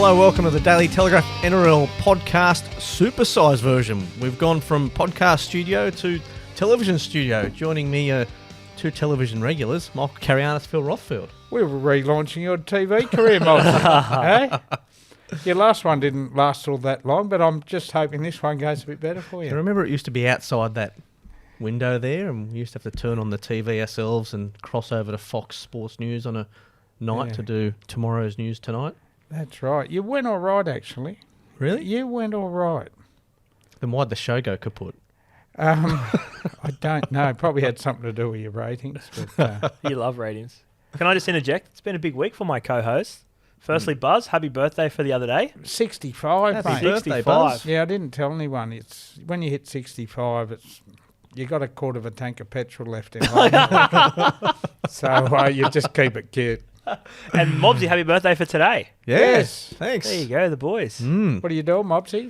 Hello, welcome to the Daily Telegraph NRL Podcast supersized version. We've gone from podcast studio to television studio. Joining me two television regulars, Michael Carrianis, Phil Rothfield. We were relaunching your TV career, Mobbsy. Your last one didn't last all that long, but I'm just hoping this one goes a bit better for you. I remember it used to be outside that window there, and we used to have to turn on the TV ourselves and cross over to Fox Sports News on a night to do tomorrow's news tonight. That's right. You went all right, actually. Really? You went all right. Then why'd the show go kaput? I don't know. Probably had something to do with your ratings. But, You love ratings. Can I just interject? It's been a big week for my co-host. Firstly, Buzz, happy birthday for the other day. 65, Happy mate. birthday, Buzz. Yeah, I didn't tell anyone. It's when you hit 65, you got a quarter of a tank of petrol left in life. So you just keep it cute. And Mobbsy, happy birthday for today. Yes. Thanks. There you go, the boys. What are you doing, Mobbsy?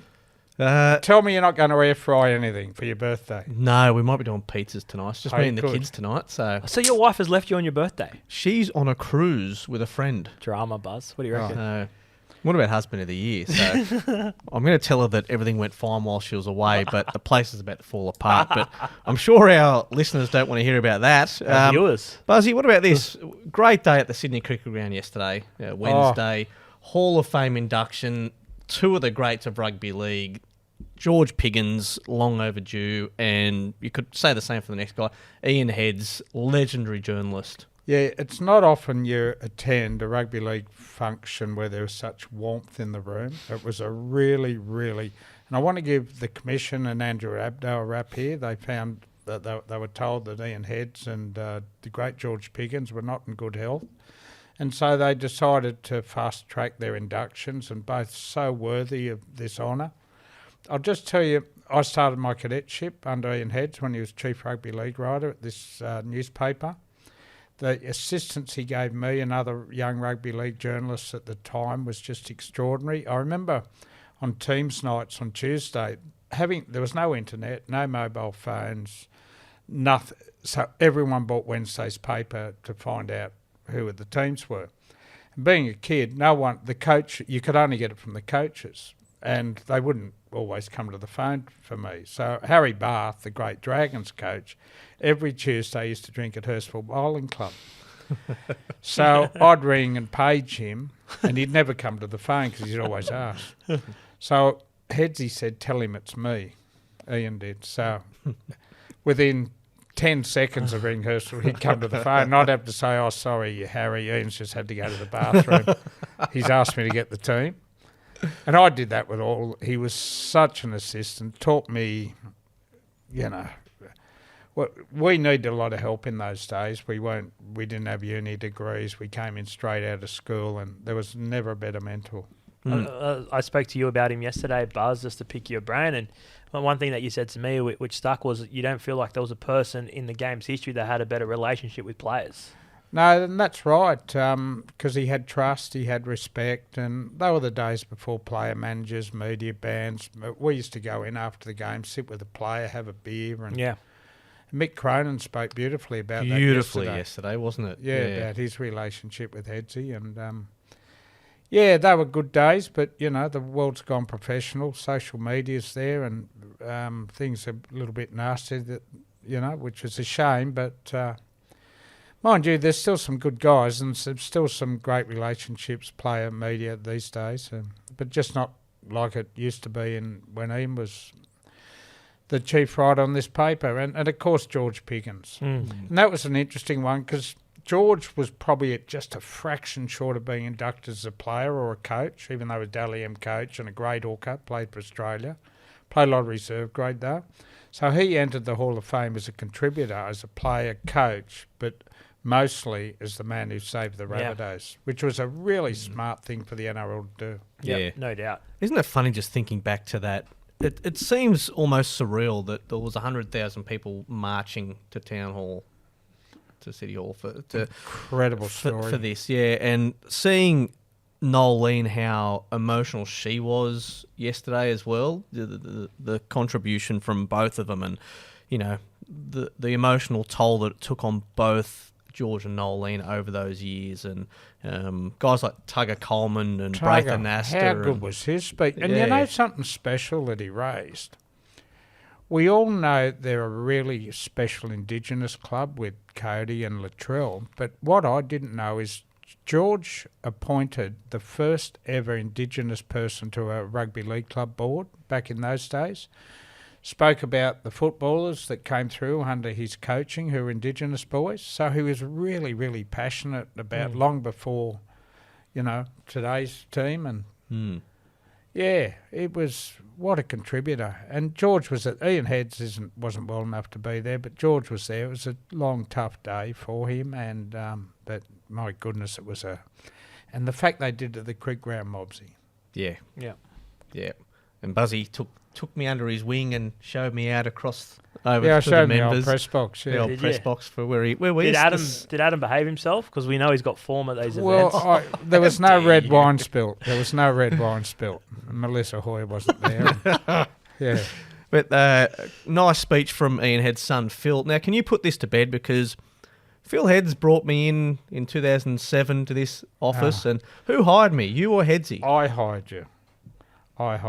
Uh, Tell me you're not going to air fry anything for your birthday. no, we might be doing pizzas tonight. It's just Oh, me and the good. kids tonight. So So your wife has left you on your birthday. she's on a cruise with a friend. Drama, Buzz. What do you reckon? What about husband of the year? So I'm going to tell her that everything went fine while she was away, but the place is about to fall apart. But I'm sure our listeners don't want to hear about that. Our viewers. Buzzy, what about this? Great day at the Sydney Cricket Ground yesterday, Wednesday. Hall of Fame induction. Two of the greats of rugby league. George Piggins, long overdue, and you could say the same for the next guy. Ian Heads, legendary journalist. Yeah, it's not often you attend a rugby league function where there's such warmth in the room. It was a really, really... And I want to give the Commission and Andrew Abdo a rap here. They found that they were told that Ian Heads and the great George Piggins were not in good health. And so they decided to fast-track their inductions, and both so worthy of this honour. I'll just tell you, I started my cadetship under Ian Heads when he was Chief Rugby League writer at this newspaper. The assistance he gave me and other young rugby league journalists at the time was just extraordinary. I remember on Teams nights on Tuesday, there was no internet, no mobile phones, nothing. So everyone bought Wednesday's paper to find out who the teams were. And being a kid, the coach, you could only get it from the coaches, and they wouldn't always come to the phone for me. So Harry Barth, the great Dragons coach, every Tuesday used to drink at Hurstville Bowling Club. So I'd ring and page him, and he'd never come to the phone because he'd always ask. So Headsy said, "Tell him it's me." Ian did. So within 10 seconds of ringing Hurstville, he'd come to the phone, and I'd have to say, "Oh, sorry, Harry, Ian's just had to go to the bathroom. He's asked me to get the team." And I did that with all. He was such an assistant, taught me, we needed a lot of help in those days. We didn't have uni degrees. We came in straight out of school, and there was never a better mentor. I spoke to you about him yesterday, Buzz, just to pick your brain. And one thing that you said to me, which stuck, was you don't feel like there was a person in the game's history that had a better relationship with players. No, and that's right, because he had trust, he had respect, and they were the days before player managers, media bans. We used to go in after the game, sit with a player, have a beer. And Mick Cronin spoke beautifully about that yesterday, wasn't it? Yeah, about his relationship with Headsy. And, they were good days, but, the world's gone professional. Social media's there, and things are a little bit nasty, which is a shame, but... mind you, there's still some good guys and still some great relationships, player, media these days, but just not like it used to be when Ian was the chief writer on this paper. And of course, George Piggins. And that was an interesting one because George was probably at just a fraction short of being inducted as a player or a coach, even though he was Dally M coach and a grade hooker, played for Australia, played a lot of reserve grade though. So he entered the Hall of Fame as a contributor, as a player, coach, but... mostly as the man who saved the Rabbitohs, which was a really smart thing for the NRL to do. Yeah, no doubt. Isn't it funny just thinking back to that? It seems almost surreal that there was 100,000 people marching to Town Hall, to City Hall incredible story for this, and seeing Nolene, how emotional she was yesterday as well, the contribution from both of them, and the emotional toll that it took on both George and Nolan over those years, and guys like Tugger Coleman and Braithen Astor. How good was his speech? And you know something special that he raised? We all know they're a really special Indigenous club with Cody and Latrell, but what I didn't know is George appointed the first ever Indigenous person to a rugby league club board back in those days. Spoke about the footballers that came through under his coaching who were Indigenous boys. So he was really, really passionate about long before, today's team. And it was, what a contributor. And George was Ian Heads wasn't well enough to be there, but George was there. It was a long, tough day for him, and but my goodness, it was and the fact they did to the Creek Ground Mobbsy. Yeah. And Buzzy took me under his wing and showed me out across over to the members. Yeah, I showed him the old press box. Yeah. The old press box for where we did. Adam behave himself? Because we know he's got form at these events. Well, there was no red wine spilt. There was no red wine spilt. Melissa Hoy wasn't there. Yeah. But nice speech from Ian Head's son, Phil. Now, can you put this to bed? Because Phil Heads brought me in 2007 to this office. And who hired me? You or Headsy? I hired you. Okay.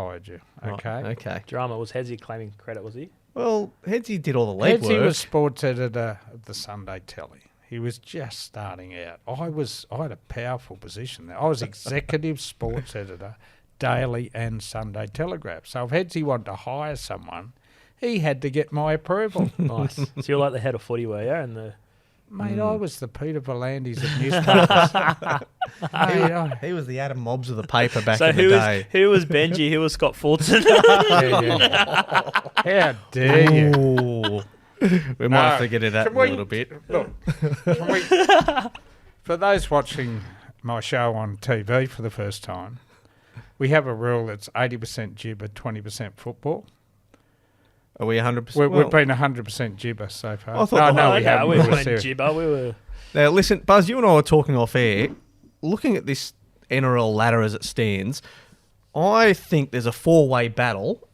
Right, okay. Drama. Was Headsy claiming credit, was he? Well, Headsy did all the legwork. Headsy was sports editor of the Sunday Telly. He was just starting out. I had a powerful position there. I was executive sports editor, Daily and Sunday Telegraph. So if Headsy wanted to hire someone, he had to get my approval. Nice. So you're like the head of footy, were you? And the Mate, I was the Peter Volandis of newspapers. He was the Adam Mobbs of the paper back in the day. Who was Benji? Who was Scott Fulton? How dare you? We might have to get into that in a little bit. Look, for those watching my show on TV for the first time, we have a rule that's 80% gibber, 20% football. Are we 100%? We've been 100% gibber so far. I thought we haven't. We weren't gibber. We were. Now, listen, Buzz, you and I were talking off air. Looking at this NRL ladder as it stands, I think there's a four-way battle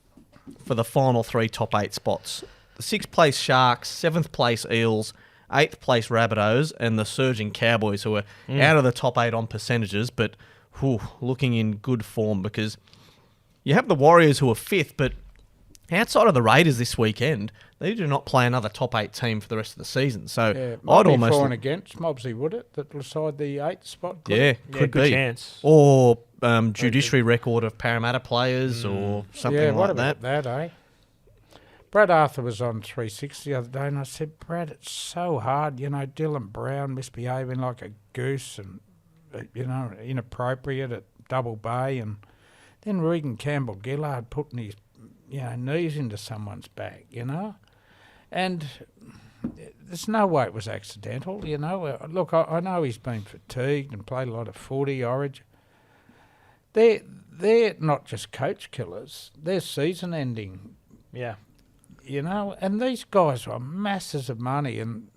for the final three top 8 spots. The 6th place Sharks, 7th place Eels, 8th place Rabbitohs, and the surging Cowboys, who are out of the top 8 on percentages, but looking in good form, because you have the Warriors who are 5th, but outside of the Raiders this weekend, they do not play another top 8 team for the rest of the season. So I'd almost for and against Mobbsy, would it? That decide the 8th spot? Could good be. Chance. Or judiciary record of Parramatta players or something like that. That, eh? Brad Arthur was on 360 the other day, and I said, Brad, it's so hard. Dylan Brown misbehaving like a goose and, inappropriate at Double Bay, and then Regan Campbell-Gillard putting his knees into someone's back, and there's no way it was accidental, Look, I know he's been fatigued and played a lot of footy, Origin. They're not just coach killers, they're season ending. Yeah. And these guys are masses of money, and,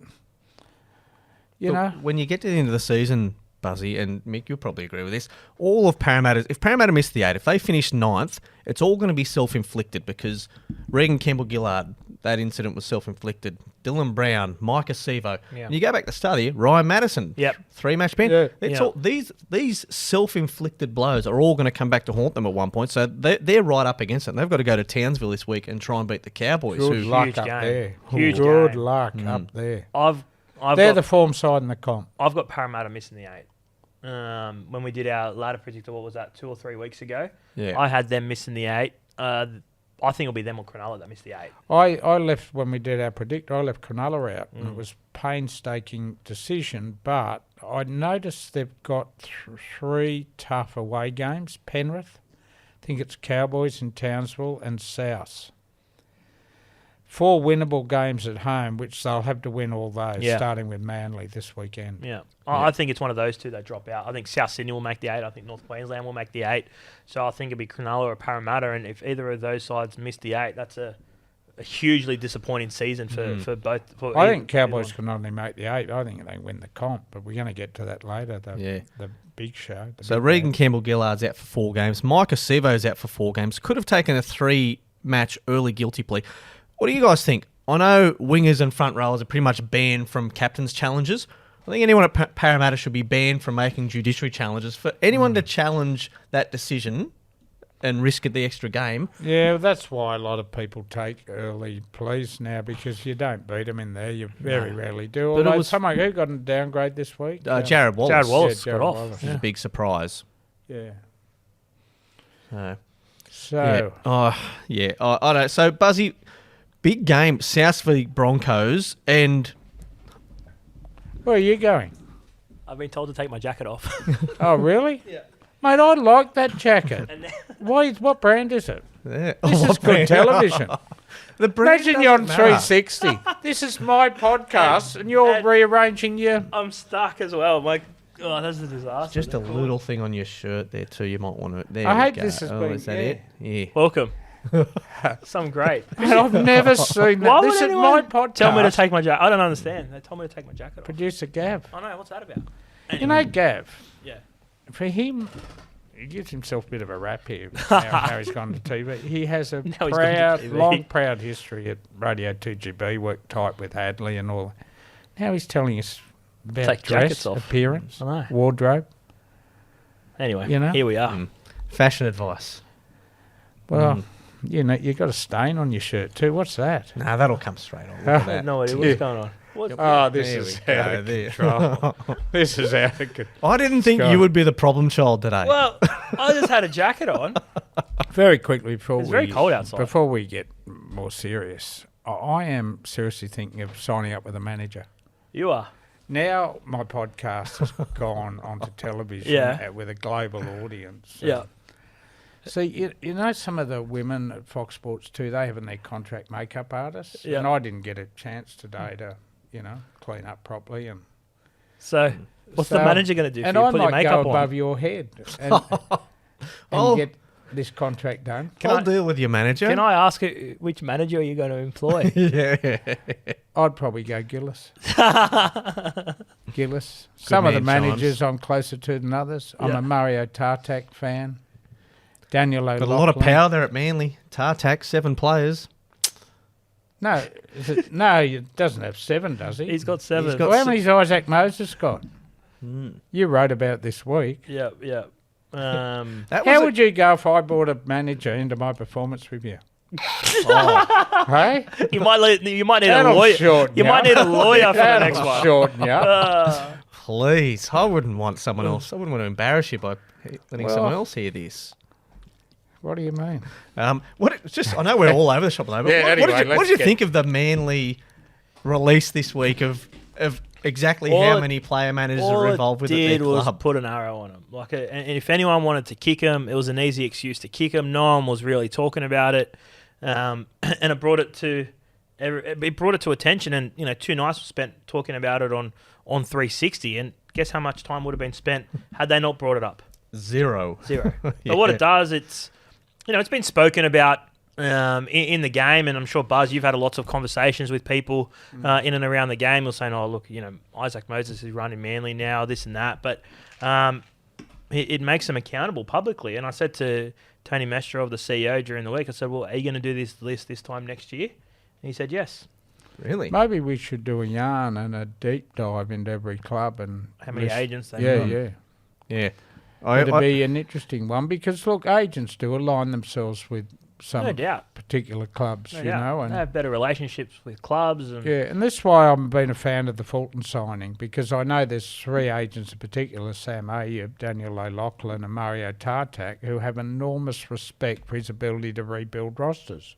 when you get to the end of the season, Buzzy, and Mick, you'll probably agree with this, all of Parramatta, if Parramatta miss the 8, if they finish 9th, it's all going to be self-inflicted, because Regan Campbell-Gillard, that incident was self-inflicted. Dylan Brown, Mike Acevo. And you go back to study, Ryan Madison. 3-match ban. Yeah. It's all, these self-inflicted blows are all going to come back to haunt them at one point, so they're right up against it. They've got to go to Townsville this week and try and beat the Cowboys. Good luck up there. Good luck up there. They're the form side in the comp. I've got Parramatta missing the 8. When we did our ladder predictor, what was that, 2 or 3 weeks ago? Yeah. I had them missing the 8. I think it'll be them or Cronulla that missed the 8. I left, when we did our predictor, I left Cronulla out, and it was painstaking decision, but I noticed they've got 3 tough away games. Penrith, I think it's Cowboys in Townsville, and South. 4 winnable games at home, which they'll have to win all those, starting with Manly this weekend. Yeah. I think it's one of those two that drop out. I think South Sydney will make the 8. I think North Queensland will make the 8. So I think it'll be Cronulla or Parramatta, and if either of those sides miss the 8, that's a hugely disappointing season for both. I think Cowboys can only make the 8. I think they win the comp, but we're going to get to that later, the big show. So Regan Campbell-Gillard's out for 4 games. Mike Acevo's out for 4 games. Could have taken a 3-match early guilty plea. What do you guys think? I know wingers and front rowers are pretty much banned from captain's challenges. I think anyone at Parramatta should be banned from making judiciary challenges. For anyone to challenge that decision and risk the extra game. Yeah, that's why a lot of people take early pleas now, because you don't beat them in there. You very rarely do. But Although someone who got a downgrade this week. Jared Wallace. Jared Wallace Jared got off. Wallace. It was a big surprise. Yeah. So. I don't. So, Buzzy, big game, South v Broncos, and... Where are you going? I've been told to take my jacket off. Oh, really? Yeah. Mate, I like that jacket. What brand is it? Yeah. This is good television. The brand Imagine you're on doesn't matter. 360. This is my podcast, and you're rearranging your... I'm stuck as well. I'm like, oh, that's a disaster. Just a little thing on your shirt there too. You might want to. There I we hope go. this has been... Is that it? Yeah. Welcome. Some great. Mate, I've never seen Why that. This would is my anyone podcast. tell me to take my jacket? I don't understand. They told me to take my jacket off. Producer Gav. I know. What's that about? You know Gav? Yeah. For him, he gives himself a bit of a rap here now he's gone to TV. He has a Now he's gone to TV. proud history at Radio 2GB, worked tight with Hadley and all. Now he's telling us about Take dress, jackets off. appearance, I know. wardrobe. Anyway, You know? here we are. Fashion advice. Well, you know, you've got a stain on your shirt too. What's that? Nah, that'll come straight on. Look Oh, at I that. have no idea what's going on. What's Oh, this There is we go, out of there. control. This is out of control. I didn't think Scott. you would be the problem child today. Well, I just had a jacket on. Very quickly before It's very cold outside. Before we get more serious, I am seriously thinking of signing up with a manager. You are. Now my podcast has gone onto television Yeah. with a global audience. Yeah. See, you know some of the women at Fox Sports too, they have in their contract makeup artists. Yeah. And I didn't get a chance today to, clean up properly. And So, what's the manager going to do for and you? I Put your might go makeup above on? your head and Oh. get this contract done. I'll deal with your manager. Can I ask you, which manager are you going to employ? Yeah. I'd probably go Gillis. Gillis. Some of the man, managers I'm closer to than others. I'm Yeah. a Mario Tartak fan. Daniel O'Loughlin. Got a lot of power there at Manly. Tartak, 7 players. No, no, he doesn't have 7, does he? He's got 7. He's got Well, how many's Isaac Moses got? Hmm. You wrote about it this week. Yeah, yeah. That How was would you go if I brought a manager into my performance review? Hey? You might need a That'll lawyer. shorten You you might up. need a lawyer for the That'll next one. shorten you up. Please, I wouldn't want someone else. I wouldn't want to embarrass you by letting Well- someone else hear this. What do you mean? I know we're all over the shop at the moment. Yeah, what anyway, did let's you get- think of the Manly release this week of exactly All how it- many player managers All are it involved with did at their was club? put an arrow on him. And if anyone wanted to kick him, it was an easy excuse to kick him. No one was really talking about it, and it brought it to attention. And 2 nights were spent talking about it on 360. And guess how much time would have been spent had they not brought it up? Zero. But what it does, it's been spoken about in the game, and I'm sure, Buzz, you've had lots of conversations with people in and around the game. They're saying, "Oh, look, Isaac Moses is running Manly now, this and that," but it makes them accountable publicly. And I said to Tony Mestrov, the CEO, during the week, I said, "Well, are you going to do this list this time next year?" And he said, "Yes." Really? Maybe we should do a yarn and a deep dive into every club and How many agents they Yeah, got. yeah. Yeah. It'd be an interesting one because look, agents do align themselves with some No doubt. particular clubs, No you doubt. know, They and have better relationships with clubs. And yeah, and that's why I've been a fan of the Fulton signing because I know there's 3 agents in particular, Sam Ayub, Daniel O'Loughlin and Mario Tartak, who have enormous respect for his ability to rebuild rosters.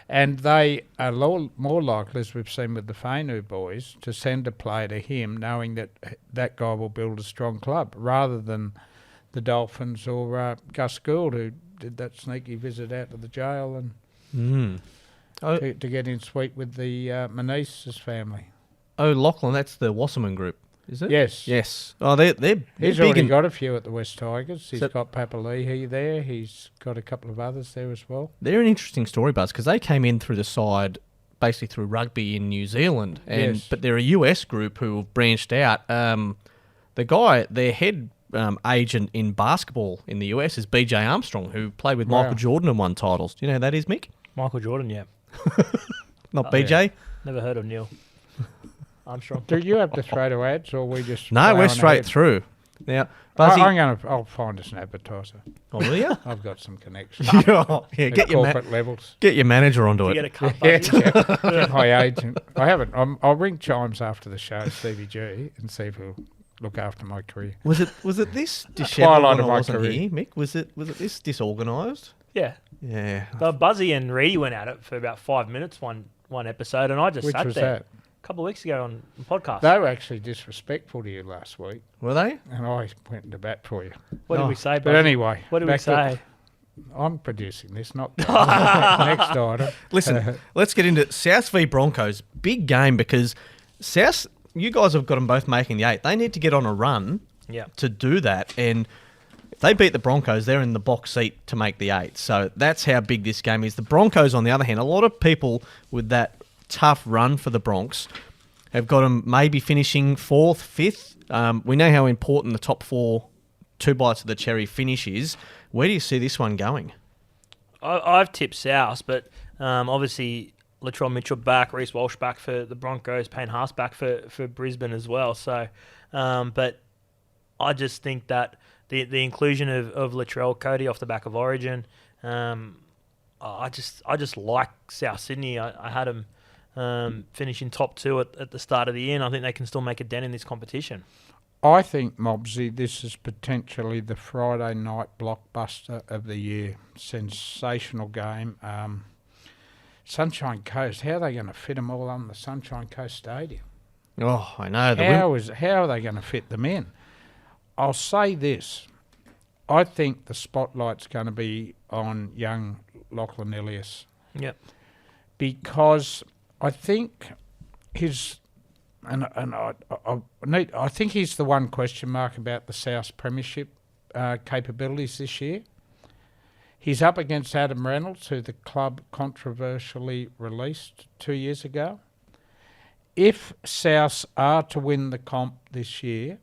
And they are more likely, as we've seen with the Fainu boys, to send a player to him knowing that that guy will build a strong club rather than the Dolphins or Gus Gould, who did that sneaky visit out to the jail and to get in sweet with the Meneses family. Oh, Lachlan, that's the Wasserman group, is it? Yes. Yes. Oh, they're He's big already in- got a few at the West Tigers. He's So- got Papali'i there. He's got a couple of others there as well. They're an interesting story, Buzz, because they came in through the side, basically through rugby in New Zealand, Yes. but they're a US group who have branched out. The guy, their head agent in basketball in the US is BJ Armstrong, who played with Wow. Michael Jordan and won titles. Do you know who that is, Mick? Michael Jordan, yeah. Not BJ? Never heard of Neil. Armstrong. Do you have to throw to ads, or we just? No, play we're on straight ahead? through. Now, Buzzy. I'll find us an advertiser. Oh, will you? I've got some connections. Yeah, at get your corporate levels. get your manager onto You it. get a cut, Yeah, Buzzy? get my agent. I haven't. I'll ring Chimes after the show, Stevie G, and see if he'll look after my career. Was it this Twilight dishevelled when I of my wasn't career. here, Mick? Was it this disorganised? Yeah. Yeah. So Buzzy and Reedy went at it for about 5 minutes one episode, and I just Which sat was there that? a couple of weeks ago on the podcast. They were actually disrespectful to you last week, Were they? and I went into bat for you. What did Oh. we say, But Buzzy? anyway, What did we back to- say? I'm producing this, not next item. Listen, let's get into South v Broncos. Big game because South, you guys have got them both making the 8. They need to get on a run Yeah. to do that. And if they beat the Broncos, they're in the box seat to make the 8. So that's how big this game is. The Broncos, on the other hand, a lot of people with that tough run for the Bronx have got them maybe finishing 4th, 5th. We know how important the top 4 2 bites of the cherry finish is. Where do you see this one going? I've tipped South, but obviously Latrell Mitchell back, Reece Walsh back for the Broncos, Payne Haas back for Brisbane as well. So, but I just think that the inclusion of Latrell Cody off the back of Origin, I just like South Sydney. I had them finishing top 2 at the start of the year, and I think they can still make a dent in this competition. I think, Mobbsy, this is potentially the Friday night blockbuster of the year. Sensational game. Sunshine Coast, how are they going to fit them all on the Sunshine Coast Stadium? Oh, I know. How are they going to fit them in? I'll say this. I think the spotlight's going to be on young Lachlan Ilias. Yep. Because I think his... And I think he's the one question mark about the South Premiership capabilities this year. He's up against Adam Reynolds, who the club controversially released 2 years ago. If Souths are to win the comp this year,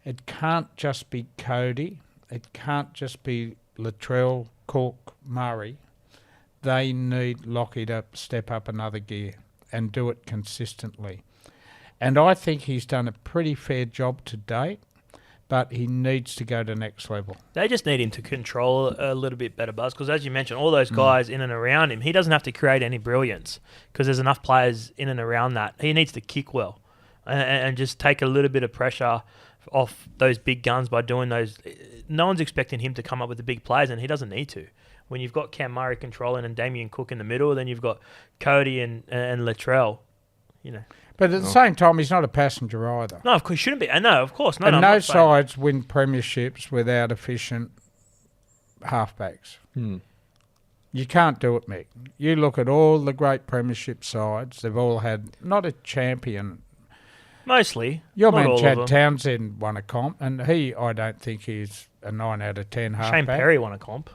it can't just be Cody. It can't just be Latrell, Cook, Murray. They need Lockie to step up another gear and do it consistently. And I think he's done a pretty fair job to date, but he needs to go to next level. They just need him to control a little bit better, Buzz, because as you mentioned, all those guys in and around him, he doesn't have to create any brilliance because there's enough players in and around that. He needs to kick well and just take a little bit of pressure off those big guns by doing those. No one's expecting him to come up with the big plays, and he doesn't need to. When you've got Cam Murray controlling and Damien Cook in the middle, then you've got Cody and Latrell, you know. But at the same time, he's not a passenger either. No, of course, he shouldn't be. No, of course. No, And I'm no not saying- sides win premierships without efficient halfbacks. You can't do it, Mick. You look at all the great premiership sides, they've all had not a champion. Mostly. Your not man all of Chad them. Townsend won a comp, and I don't think he's a 9 out of 10 halfback. Shane Perry won a comp.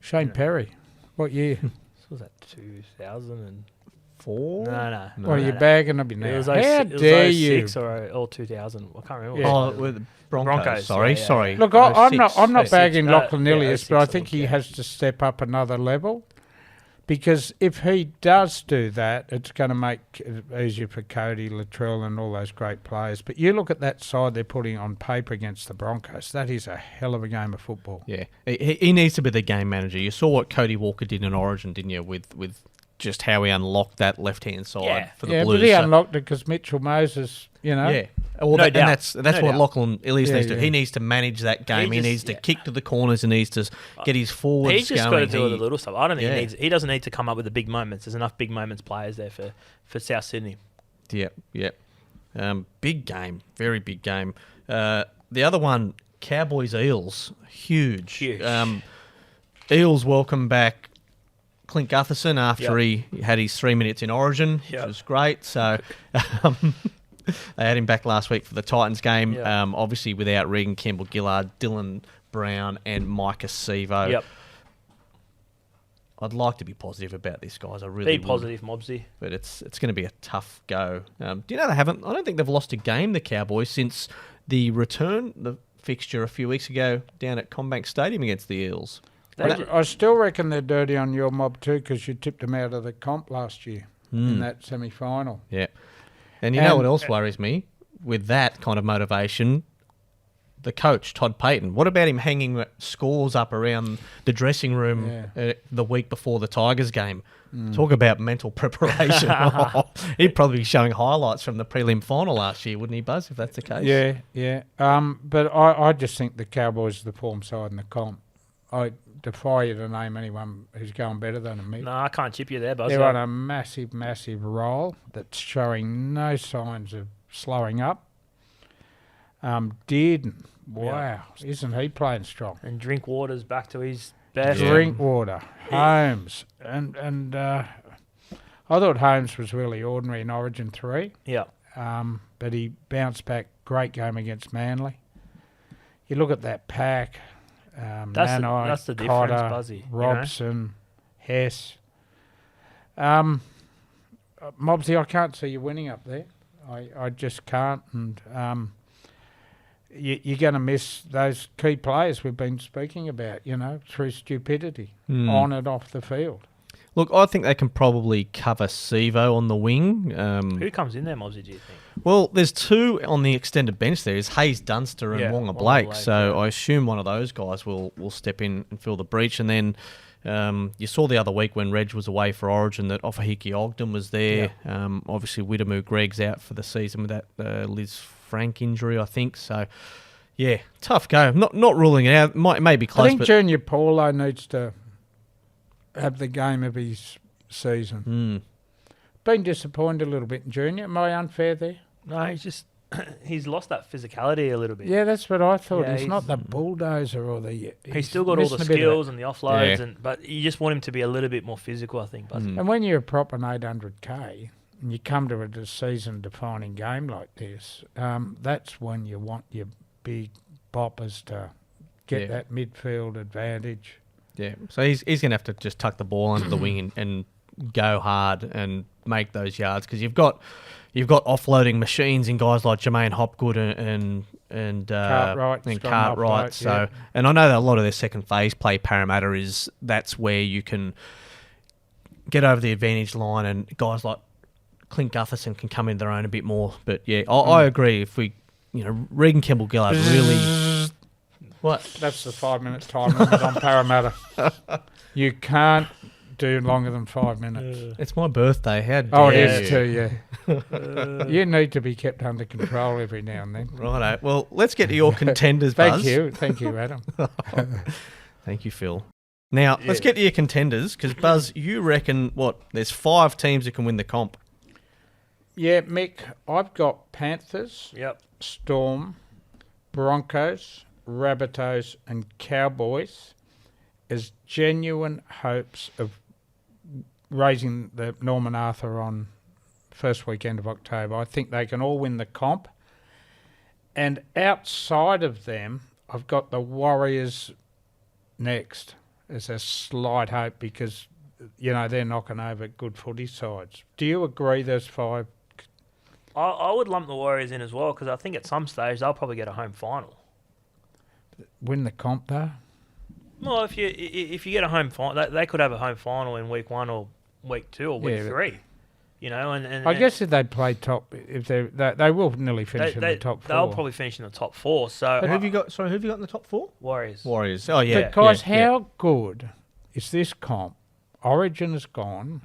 Shane Perry. What year? What was that, 2004? 4? No. What are you bagging of me now? It was How dare you? 06 or 2000. I can't remember. Yeah. Oh, with the Broncos. Sorry. Yeah. Look, I'm not 06. bagging No, Lachlan yeah, Ilias, 06, but I I think think, he yeah. has to step up another level. Because if he does do that, it's going to make it easier for Cody, Latrell and all those great players. But you look at that side they're putting on paper against the Broncos, that is a hell of a game of football. Yeah, he needs to be the game manager. You saw what Cody Walker did in Origin, didn't you? With just how he unlocked that left-hand side for the Yeah, Blues. but he So- unlocked it because Mitchell Moses, Yeah. Well, No and doubt. that's No what doubt. Lachlan Ilias Yeah, needs to do. yeah. He needs to manage that game. He just- needs to yeah. kick to the corners. He needs to get his forwards He's just going. got to do all the little stuff. I don't think Yeah. he doesn't need to come up with the big moments. There's enough big moments players there for South Sydney. Yep. Big game. Very big game. The other one, Cowboys Eels. Huge. Eels welcome back Clint Gutherson after he had his 3 minutes in Origin, which was great. So they had him back last week for the Titans game. Yep. Obviously without Regan Campbell-Gillard, Dylan Brown and Micah Sevo. Yep. I'd like to be positive about this, guys. I really Be would. positive, Mobbsy. But it's going to be a tough go. Do you know I don't think they've lost a game, the Cowboys, since the fixture a few weeks ago down at Combank Stadium against the Eels. I still reckon they're dirty on your mob too because you tipped them out of the comp last year in that semi-final. Yeah. And you know what else worries me? With that kind of motivation, the coach, Todd Payton, what about him hanging scores up around the dressing room the week before the Tigers game? Talk about mental preparation. He'd probably be showing highlights from the prelim final last year, wouldn't he, Buzz, if that's the case? Yeah. But I just think the Cowboys are the form side in the comp. I defy you to name anyone who's going better than them. No, I can't chip you there, Buzz. They're on a massive, massive roll that's showing no signs of slowing up. Dearden, wow, isn't he playing strong? And Drinkwater's back to his best. Drinkwater, Holmes, and I thought Holmes was really ordinary in Origin 3. Yeah. But he bounced back. Great game against Manly. You look at that pack. That's the difference, Cotter, Buzzy. Robson, Hess. Mobbsy, I can't see you winning up there. I just can't. And you're going to miss those key players we've been speaking about, through stupidity, on and off the field. Look, I think they can probably cover Sevo on the wing. Who comes in there, Mobbsy, do you think? Well, there's two on the extended bench there. Is Hayes Dunster and Wonga Blake. So I assume one of those guys will step in and fill the breach. And then you saw the other week when Reg was away for Origin that Ofahiki Ogden was there. Yeah. Obviously, Widemu Greg's out for the season with that Liz Frank injury, I think. So, yeah, tough go. Not ruling it out. May be close. I think Junior Paulo needs to have the game of his season. Been disappointed a little bit in Junior. Am I unfair there? No, he's lost that physicality a little bit. Yeah, that's what I thought. He's not the bulldozer or the... He's still got all the skills and the offloads, but you just want him to be a little bit more physical, I think. And when you're a proper 800K and you come to a season-defining game like this, that's when you want your big boppers to get that midfield advantage. Yeah, so he's going to have to just tuck the ball under the wing and go hard and make those yards because you've got offloading machines in guys like Jermaine Hopgood and Cartwright. So and I know that a lot of their second phase play Parramatta that's where you can get over the advantage line and guys like Clint Gutherson can come in their own a bit more. But yeah, I agree. If we Regan Campbell-Gillard really. What? That's the 5-minute time limit on Parramatta. You can't do longer than 5 minutes. It's my birthday. How dare it is too, yeah. You need to be kept under control every now and then. Righto. Well, let's get to your contenders, Buzz. Thank you, Adam. Thank you, Phil. Now, let's get to your contenders, because, Buzz, you reckon, there's 5 teams that can win the comp? Yeah, Mick, I've got Panthers, Storm, Broncos, Rabbitohs and Cowboys as genuine hopes of raising the Norman Arthur on first weekend of October. I think they can all win the comp. And outside of them, I've got the Warriors next as a slight hope because, they're knocking over good footy sides. Do you agree there's 5? I would lump the Warriors in as well because I think at some stage they'll probably get a home final. Win the comp though? Well, if you get a home final, they could have a home final in week 1 or week 2 or week 3. And I guess if they play top, if they will nearly finish in the top 4. They'll probably finish in the top 4. So, but who have you got in the top 4? Warriors. Oh yeah. But guys, how good is this comp? Origin is gone.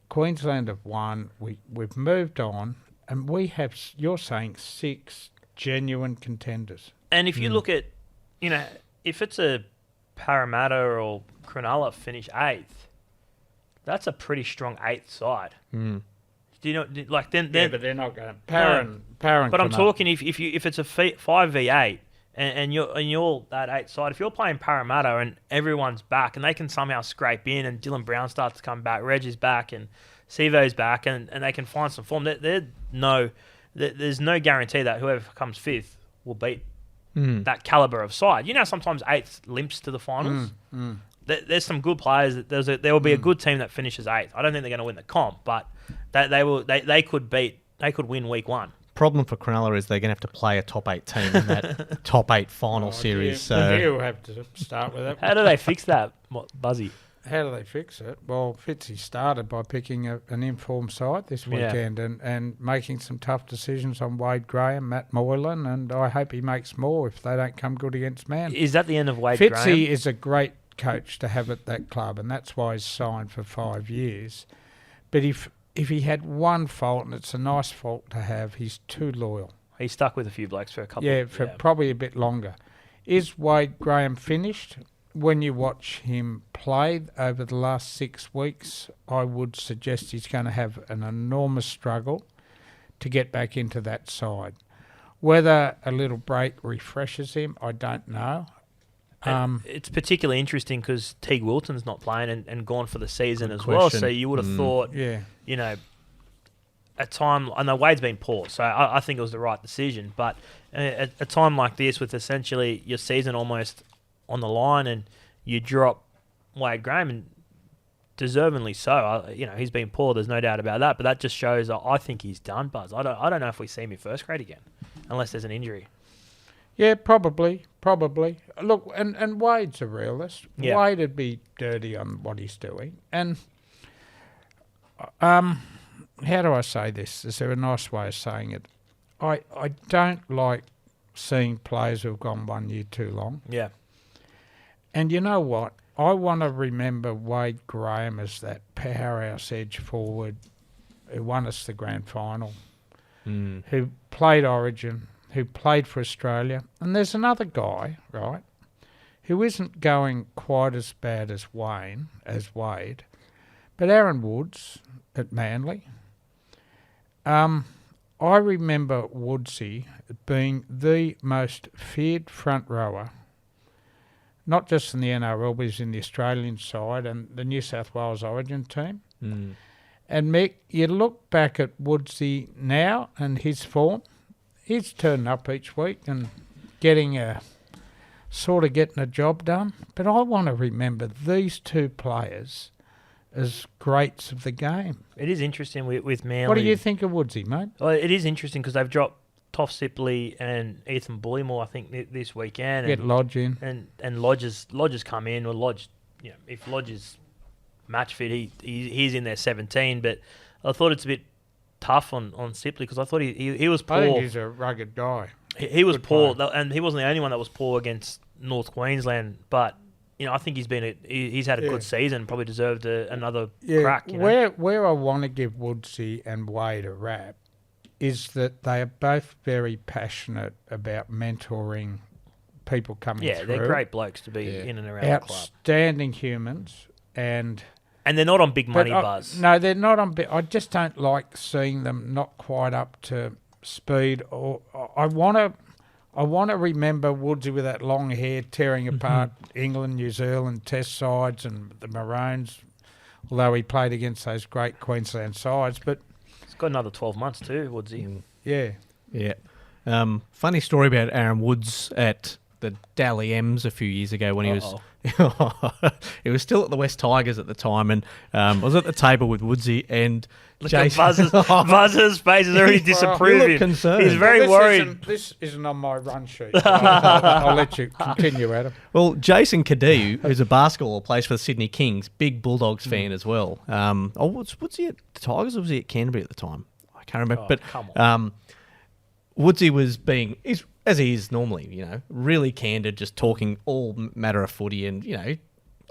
Queensland have won. We've moved on, and we have. You're saying 6 genuine contenders. And if you look at, if it's a Parramatta or Cronulla finish 8th, that's a pretty strong 8th side. Do you know? Then but they're not going. Parent. But I'm talking if it's a 5v8 and you're that 8th side. If you're playing Parramatta and everyone's back and they can somehow scrape in and Dylan Brown starts to come back, Reg is back and Sevo's back and they can find some form. There's no guarantee that whoever comes 5th will beat that caliber of side. Sometimes 8th limps to the finals. There's some good players. There will be a good team that finishes 8th. I don't think they're going to win the comp, but they could win week 1. Problem for Cronulla is they're going to have to play a top 8 team in that top 8 final series. You have to start with it. How do they fix that, Buzzy? How do they fix it? Well, Fitzy started by picking an informed side this weekend and making some tough decisions on Wade Graham, Matt Moylan, and I hope he makes more if they don't come good against Man. Is that the end of Wade Graham? Fitzy is a great coach to have at that club, and that's why he's signed for 5 years. But if he had one fault, and it's a nice fault to have, he's too loyal. He's stuck with a few blokes for a couple. Probably a bit longer. Is Wade Graham finished? When you watch him play over the last 6 weeks, I would suggest he's going to have an enormous struggle to get back into that side. Whether a little break refreshes him, I don't know. It's particularly interesting because Teague Wilton's not playing and gone for the season as well. So you would have thought, you know, a time, I know Wade's been poor, so I think it was the right decision. But a time like this, with essentially your season almost on the line, and you drop Wade Graham, and deservingly so. You know, he's been poor. There's no doubt about that. But that just shows. I think he's done, Buzz. I don't know if we see him in first grade again, unless there's an injury. Yeah, probably. Look, and Wade's a realist. Yeah. Wade would be dirty on what he's doing. And how do I say this? Is there a nice way of saying it? I don't like seeing players who've gone 1 year too long. Yeah. And you know what? I want to remember Wade Graham as that powerhouse edge forward who won us the grand final, who played Origin, who played for Australia. And there's another guy, right, who isn't going quite as bad as Wade, but Aaron Woods at Manly. I remember Woodsy being the most feared front rower, not just in the NRL, but he's in the Australian side and the New South Wales Origin team. And Mick, you look back at Woodsy now and his form, he's turning up each week and getting a job done. But I want to remember these two players as greats of the game. It is interesting with Manly. What do you think of Woodsy, mate? Well, it is interesting because they've dropped Toff Sipley and Ethan Bullymore, I think, this weekend. Get Lodge in. And Lodge has come in. Well, Lodge, you know, if Lodge is match fit, he's in there 17. But I thought it's a bit tough on Sipley because I thought he was poor. I think he's a rugged guy. He was poor, and he wasn't the only one that was poor against North Queensland. But you know, I think he's had a good season. Probably deserved another crack. You know? Where I want to give Woodsy and Wade a rap is that they are both very passionate about mentoring people coming through. Yeah, they're great blokes to be in and around the club. Outstanding humans, and they're not on big money, Buzz. No, they're not on big. I just don't like seeing them not quite up to speed. Or I want to remember Woodsy with that long hair tearing apart England, New Zealand Test sides and the Maroons, although he played against those great Queensland sides, but. Got another 12 months too, Woodsy. Yeah. Funny story about Aaron Woods at the Dally M's a few years ago when he was still at the West Tigers at the time, and I was at the table with Woodsy and Jason. Buzz's face is already disapproving. You look concerned. He's very worried. This isn't on my run sheet. I'll let you continue, Adam. Well, Jason Cadee, who's a basketball plays for the Sydney Kings, big Bulldogs fan as well. Was he at the Tigers or was he at Canterbury at the time? I can't remember. But come on. Woodsy was as he is normally, you know, really candid, just talking all matter of footy and, you know,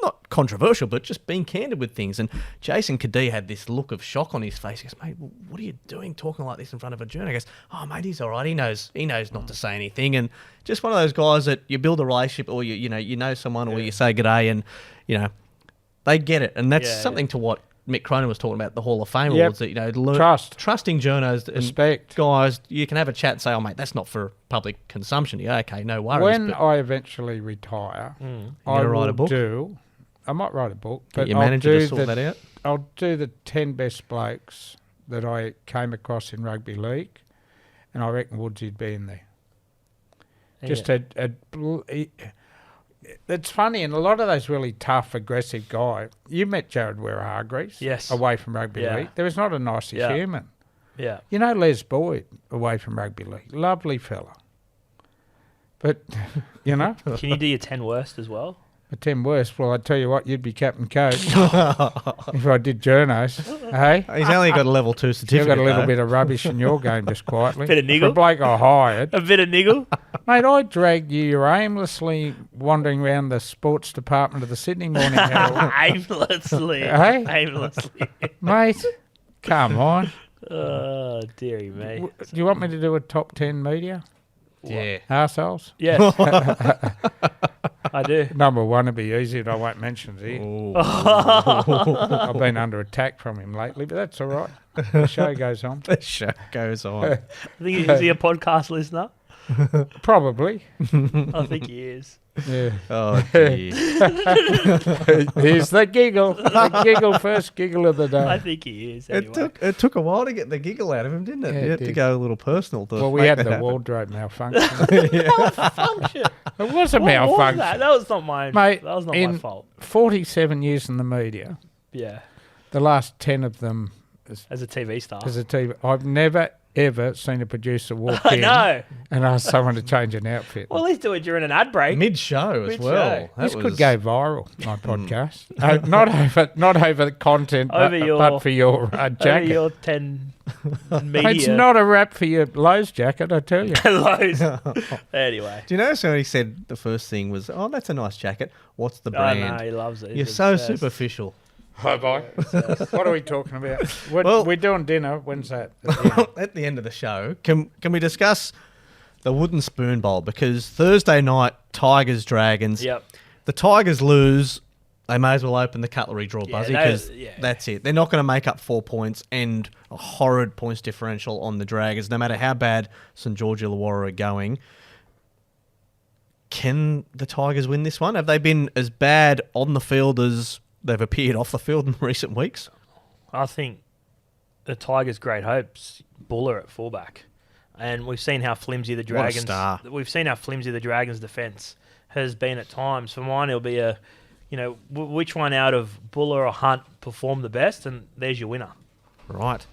not controversial, but just being candid with things. And Jason Cadee had this look of shock on his face. He goes, mate, what are you doing talking like this in front of a journalist? He goes, oh, mate, he's all right. He knows not to say anything. And just one of those guys that you build a relationship or, you know someone or you say g'day and, you know, they get it. And that's something to what Mick Cronin was talking about, the Hall of Fame awards, that, you know, trusting journos and respect. Guys, you can have a chat and say, oh, mate, that's not for public consumption. Yeah, okay, no worries. When I eventually retire, I write a book? I might write a book, but your manager to sort that out? I'll do the 10 best blokes that I came across in rugby league, and I reckon Woodsy'd be in there. It's funny, and a lot of those really tough, aggressive guys. You met Jared Ware-Hargreaves, away from rugby league. There was not a nicer human. Yeah. You know Les Boyd, away from rugby league. Lovely fella. But, you know. Can you do your 10 worst as well? 10 worst. Well, I tell you what, you'd be captain coach if I did journos. Hey, He's only got a level 2 you've certificate. got a little though. bit of rubbish in your game, just quietly. Bit of niggle. For a bloke I hired, A bit of niggle. mate. I dragged you. You're aimlessly wandering around the sports department of the Sydney Morning Herald, Aimlessly. Hey? Aimlessly. mate. Come on. Oh, dearie me. Do you want me to do a top 10 media? Yeah. Arseholes? Yes. I do. Number 1 would be easy, but I won't mention it here. Ooh. I've been under attack from him lately, but that's all right. The show goes on. The show goes on. I think is he a podcast listener? Probably. I think he is. Yeah. Oh, dear. Here's the giggle. The giggle, first giggle of the I day. think he is. It Anyway. took a while to get the giggle out of him, didn't it? Yeah, You it had to did. go a little personal. To Well, we make had that the happen. wardrobe malfunction. Malfunction. It was a What was malfunction. that? That was not my. Mate, that was not my in fault. 47 years in the media, Yeah. the last 10 of them As a TV star. as a TV, I've never, ever seen a producer walk I in know. and ask someone to change an outfit. Well, at least do it during an ad break. Mid-show as Mid-show. well. This That could was- go viral, my podcast. Not over the content, Over but, your- but for your Over jacket. your 10 media. It's not a wrap for your Lowe's jacket, I tell you. Lows. Anyway. Do you notice how he said the first thing was, "Oh, that's a nice jacket. What's the Oh, brand?" no, he loves it. You're He's so obsessed. superficial. Hi, bye. What are we talking about? Well- We're doing dinner. When's that? At the end of the show, can we discuss the wooden spoon bowl? Because Thursday night, Tigers Dragons. Yep. The Tigers lose. They may as well open the cutlery drawer, Yeah, Buzzy, they- because yeah. that's it. They're not going to make up 4 points and a horrid points differential on the Dragons, no matter how bad St George Illawarra are going. Can the Tigers win this one? Have they been as bad on the field as they've appeared off the field in recent weeks? I think the Tigers' great hopes, Buller at fullback. And we've seen how flimsy the What a Dragons... star. We've seen how flimsy the Dragons' defence has been at times. For mine, it'll be a... You know, which one out of Buller or Hunt performed the best, and there's your winner. Right.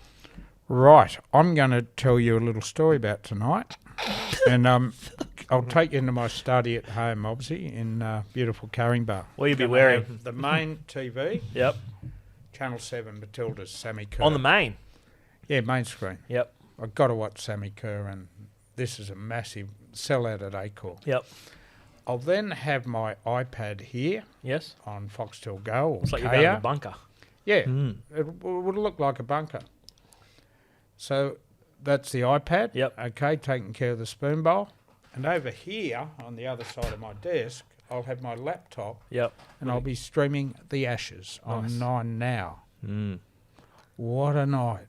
Right. I'm going to tell you a little story about tonight. And I'll take you into my study at home, Mobbsy, in beautiful Caringbah. What will you be Gonna wearing? have the main TV, Yep. Channel 7, Matilda's Sammy Kerr. On the main. Yeah, main screen. Yep. I've got to watch Sammy Kerr, and this is a massive sellout at Acor. Yep. I'll then have my iPad here Yes. on Foxtel Go or It's like you're going to Kaya. the bunker. Yeah, Mm. it would look like a bunker. So that's the iPad. Yep. Okay, taking care of the spoon bowl. And over here, on the other side of my desk, I'll have my laptop, Yep. and I'll be streaming The Ashes Nice. on 9 Now. Mm. What a night.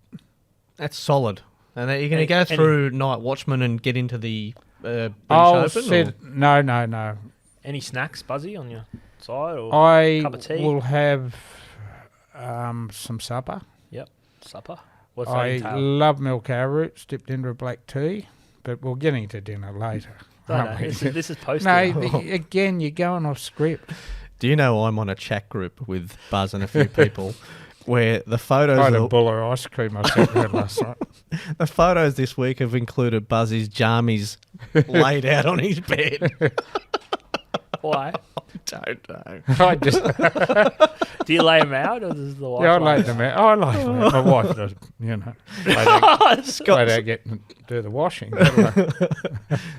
That's solid. And you're going to go through Night Watchman and get into the British Open? No. Any snacks, Buzzy, on your side? Or I cup of tea? will have some supper. supper? What's that I entail? love milk arrowroots dipped into a black tea, but we'll get into dinner later. No, aren't we? this is post. No, again, you're going off script. Do you know I'm on a chat group with Buzz and a few people where the photos I had a of, Buller ice cream I sent her last night. the photos this week have included Buzzy's jammies laid out on his bed. Why? Don't know. I just, Do you lay them out, or does the wife? yeah, I lay laid them out. I laid them out. My wife does, you know. They get do the washing.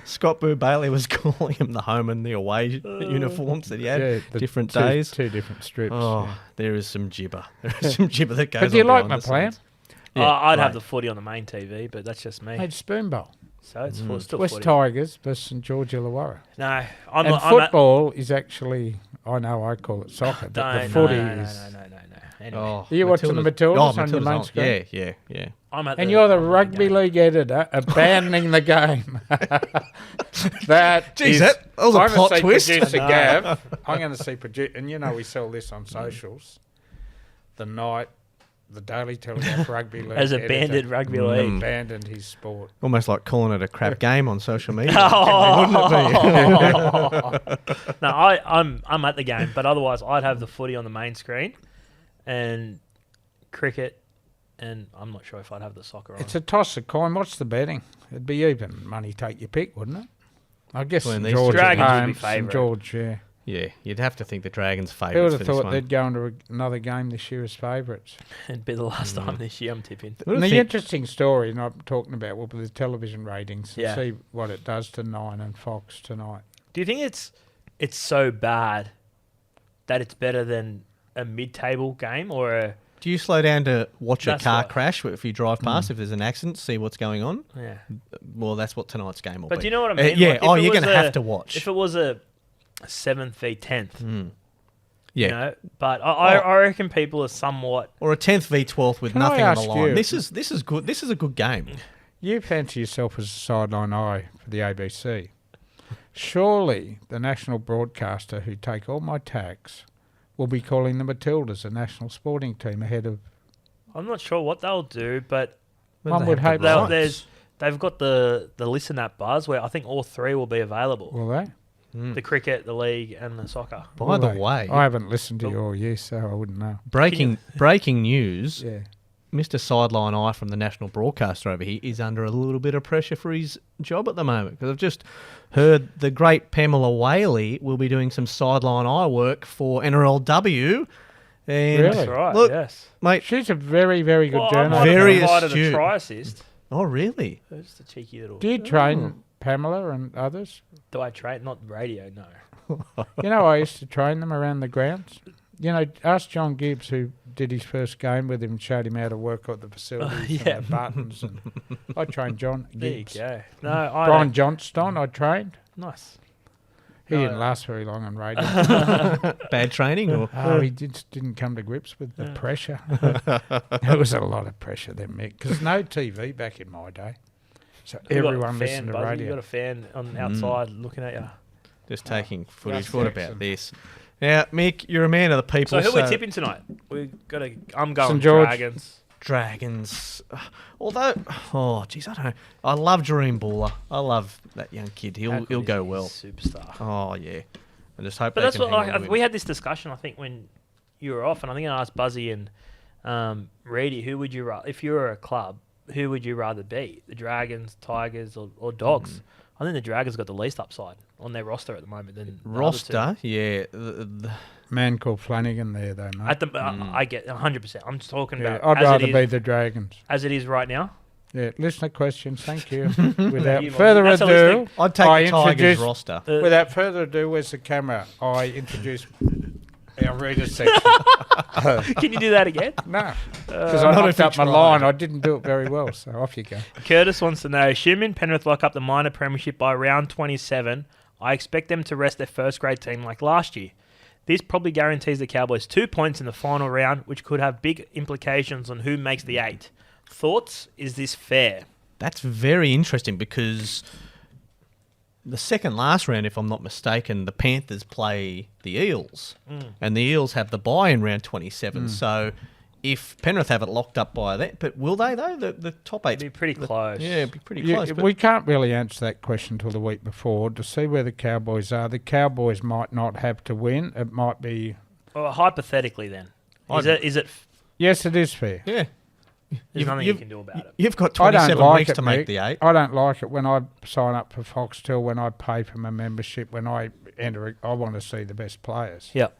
Scott Boo Bailey was calling him the home and the away uniforms that he had. Yeah, the different two, days. Two different strips. Oh, yeah. there is some gibber. There is some gibber that goes But do you on like behind my the plan? scenes. Yeah, I'd have right. the footy on the main TV, but that's just me. Made spoon bowl. So it's still West footy. Tigers versus St George Illawarra. No, And I'm at, football is actually, I know I call it soccer, but the footy is... No. Anyway, Oh, Are you watching the Matildas on your Matilda's main screen? Yeah. I'm at And you're the I'm at rugby game. league editor abandoning the game. That Jeez, is... that was a I'm plot gonna see twist. Producer No. Gav. I'm going to see producer... And you know we sell this on socials. The night, the Daily Telegraph Rugby League As editor abandoned rugby league. abandoned his sport. Almost like calling it a crap game on social media. No, I'm at the game, but otherwise I'd have the footy on the main screen, and cricket, and I'm not sure if I'd have the soccer on. It's a toss of coin. What's the betting? It'd be even money, take your pick, wouldn't it? I guess Well, St these George at Dragons would be home, St favourite. George, yeah. Yeah, you'd have to think the Dragons' Who would favourites have for this thought one. they'd go into another game this year as favourites? It'd be the last time this year, I'm tipping. Who would And the think- interesting story, and I'm talking about, will be the television ratings. Yeah. See what it does to Nine and Fox tonight. Do you think it's so bad that it's better than a mid-table game or a... Do you slow down to watch a That's car what- crash if you drive past, if there's an accident, see what's going on? Yeah. Well, that's what tonight's game will be. But do you know what I mean? Yeah, Like, if oh, it you're was going to a- have to watch. If it was a 7th v 10th, Yeah. you know, but I reckon people are somewhat... Or a 10th v 12th with Can I nothing on the ask line. you- This is good. This is a good game. You fancy yourself as a sideline eye for the ABC. Surely the national broadcaster who take all my tax will be calling the Matildas a national sporting team ahead of... I'm not sure what they'll do, but One would hope they'll- so. they've got the Listen App buzz where I think all three will be available. Will they? The cricket, the league, and the soccer. By Will the they? way, I haven't listened to you all year, so I wouldn't know. breaking news. Yeah. Mr. Sideline Eye from the national broadcaster over here is under a little bit of pressure for his job at the moment because I've just heard the great Pamela Whaley will be doing some sideline eye work for NRLW. And Really? That's right, Look, yes. mate. She's a very, very good Well, I journalist. might have Very provided astute. a try assist. Oh, really? Just a cheeky little... Do you train Pamela and others? Do I train? Not radio, no. You know, I used to train them around the grounds. You know, ask John Gibbs, who did his first game with him, showed him how to work at the facilities yeah. and the buttons. And I trained John There you Gibbs. go. No, I Brian don't- Johnston, I trained. Nice. He No. didn't last very long on radio. Bad training or Oh, he didn't come to grips with the pressure. There was a lot of pressure then, Mick, because no TV back in my day. So You got a everyone fan, listened to Buzzy, You radio. got a fan on outside looking at you. just taking footage? that's What Jackson. about this? Now, Mick, you're a man of the people. So who are we tipping tonight? I'm going St. George. Dragons. Dragons. Although, oh, geez, I don't know. I love Jareem Buller. I love that young kid. How He'll good go is he? well. Superstar. Oh, yeah. I just hope But they that's can what hang on to him. we had this discussion. I think when you were off, and I think I asked Buzzy and Reedy, who would you if you were a club, who would you rather be? The Dragons, Tigers, or Dogs? I think the Dragons got the least upside on their roster at the moment than the other two. Roster, yeah. The Man called Flanagan there, though, mate. At the, I get 100%. I'm just talking Yeah, about I'd as rather it be is, the Dragons. as it is right now. Yeah, listener questions, thank you. Without You, further that's a ado, listening- I'd take I the Tigers introduce- roster. without further ado, where's the camera? I introduce our reader section. Can you do that again? No, because I Not knocked if you up my tried. line. I didn't do it very well, so off you go. Curtis wants to know, assuming Penrith lock up the minor premiership by round 27, I expect them to rest their first grade team like last year. This probably guarantees the Cowboys 2 points in the final round, which could have big implications on who makes the 8. Thoughts? Is this fair? That's very interesting because the second last round, if I'm not mistaken, the Panthers play the Eels. And the Eels have the bye in round 27. So if Penrith have it locked up by that, but will they though? The top 8? It'd be pretty close. Yeah, it'd be pretty You- close. but we can't really answer that question till the week before to see where the Cowboys are. The Cowboys might not have to win. It might be. Well, hypothetically, then, is it? Yes, it is fair. yeah. There's nothing you can do about it. You've got I don't 27 like weeks it, to make Mick. the 8. I don't like it when I sign up for Foxtel, when I pay for my membership, when I enter. I want to see the best players. Yep.